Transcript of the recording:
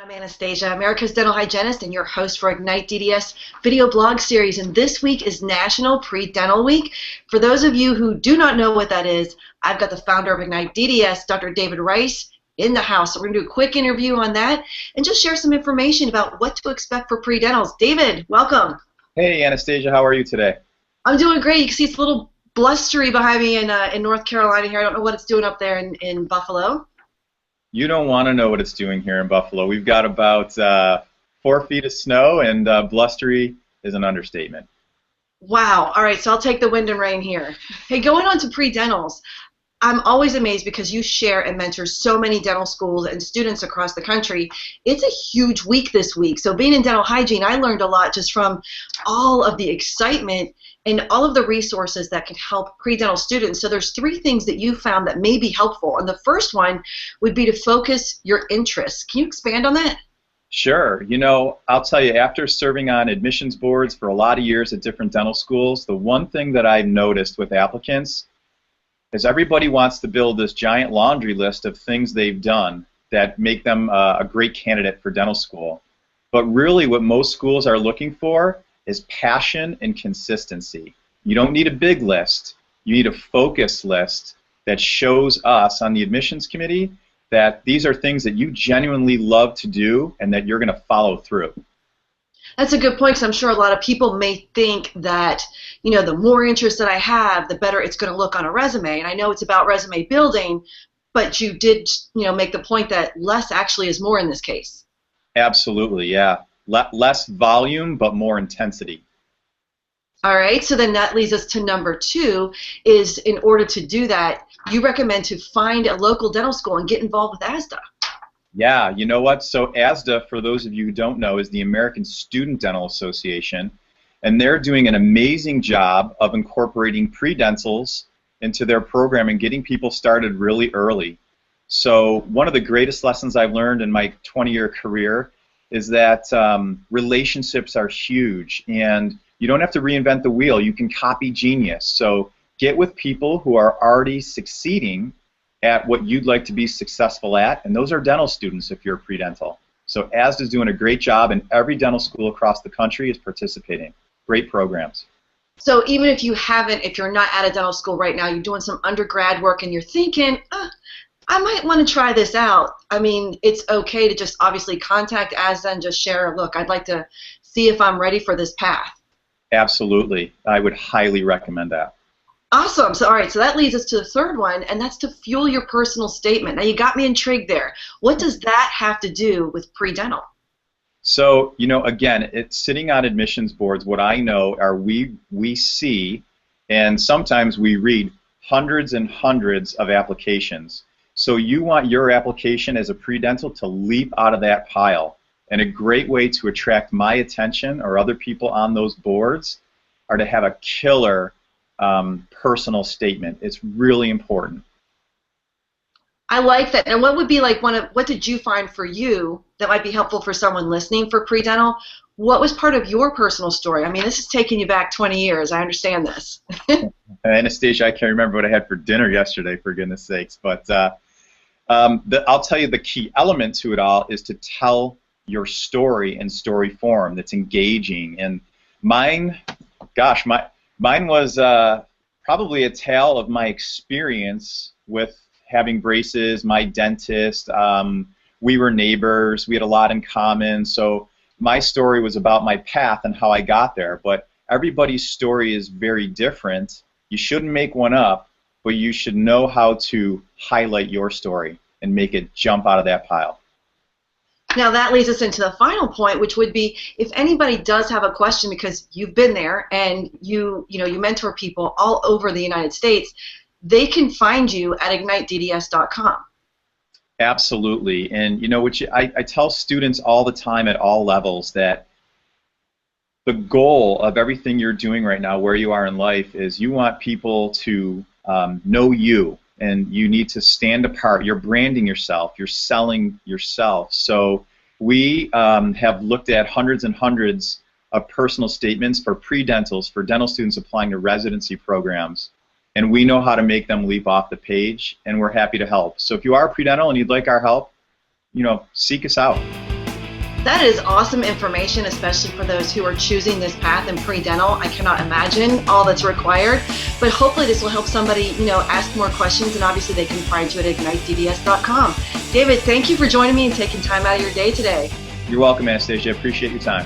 I'm Anastasia, America's dental hygienist and your host for IgniteDDS video blog series. And this week is National Pre-Dental Week. For those of you who do not know what that is, I've got the founder of IgniteDDS, Dr. David Rice, in the house. So we're going to do a quick interview on that and just share some information about what to expect for pre-dentals. David, welcome. Hey, Anastasia, how are you today? I'm doing great. You can see it's a little blustery behind me in North Carolina here. I don't know what it's doing up there in Buffalo. You don't want to know what it's doing here in Buffalo. We've got about 4 feet of snow, and blustery is an understatement. Wow. All right, so I'll take the wind and rain here. Hey, going on to pre-dentals, I'm always amazed because you share and mentor so many dental schools and students across the country. It's a huge week this week. So being in dental hygiene, I learned a lot just from all of the excitement and all of the resources that can help pre-dental students. So there's 3 things that you found that may be helpful. And the first one would be to focus your interests. Can you expand on that? Sure. You know, I'll tell you, after serving on admissions boards for a lot of years at different dental schools, the one thing that I've noticed with applicants is everybody wants to build this giant laundry list of things they've done that make them a great candidate for dental school. But really what most schools are looking for is passion and consistency. You don't need a big list. You need a focus list that shows us on the admissions committee that these are things that you genuinely love to do and that you're going to follow through. That's a good point, because I'm sure a lot of people may think that, you know, the more interest that I have, the better it's going to look on a resume. And I know it's about resume building, but you did, you know, make the point that less actually is more in this case. Absolutely, yeah. Less volume, but more intensity. All right, so then that leads us to number 2, is in order to do that, you recommend to find a local dental school and get involved with ASDA. Yeah, you know what? So ASDA, for those of you who don't know, is the American Student Dental Association, and they're doing an amazing job of incorporating pre-dentals into their program and getting people started really early. So one of the greatest lessons I've learned in my 20-year career is that relationships are huge, and you don't have to reinvent the wheel. You can copy genius. So get with people who are already succeeding at what you'd like to be successful at, and those are dental students if you're pre-dental. So ASDA's doing a great job, and every dental school across the country is participating. Great programs. So even if you're not at a dental school right now, you're doing some undergrad work and you're thinking, I might want to try this out. I mean, it's okay to just obviously contact ASDA and just share, look, I'd like to see if I'm ready for this path. Absolutely. I would highly recommend that. Awesome. So, all right, so that leads us to the third one, and that's to fuel your personal statement. Now, you got me intrigued there. What does that have to do with pre-dental? So, you know, again, it's sitting on admissions boards. What I know are we see, and sometimes we read hundreds and hundreds of applications. So you want your application as a pre-dental to leap out of that pile. And a great way to attract my attention or other people on those boards are to have a killer personal statement. It's really important. I like that. And what would be like what did you find for you that might be helpful for someone listening for pre-dental? What was part of your personal story? I mean, this is taking you back 20 years. I understand this. Anastasia, I can't remember what I had for dinner yesterday, for goodness sakes. But I'll tell you the key element to it all is to tell your story in story form that's engaging. And mine was probably a tale of my experience with having braces, my dentist. We were neighbors. We had a lot in common. So my story was about my path and how I got there. But everybody's story is very different. You shouldn't make one up, but you should know how to highlight your story and make it jump out of that pile. Now that leads us into the final point, which would be if anybody does have a question, because you've been there and you mentor people all over the United States, they can find you at IgniteDDS.com. Absolutely, and you know, which I tell students all the time at all levels that the goal of everything you're doing right now, where you are in life, is you want people to know you. And you need to stand apart. You're branding yourself. You're selling yourself. So we have looked at hundreds and hundreds of personal statements for pre-dentals, for dental students applying to residency programs. And we know how to make them leap off the page, and we're happy to help. So if you are pre-dental and you'd like our help, you know, seek us out. That is awesome information, especially for those who are choosing this path in pre-dental. I cannot imagine all that's required, but hopefully this will help somebody, ask more questions, and obviously they can find you at IgniteDDS.com. David, thank you for joining me and taking time out of your day today. You're welcome, Anastasia. Appreciate your time.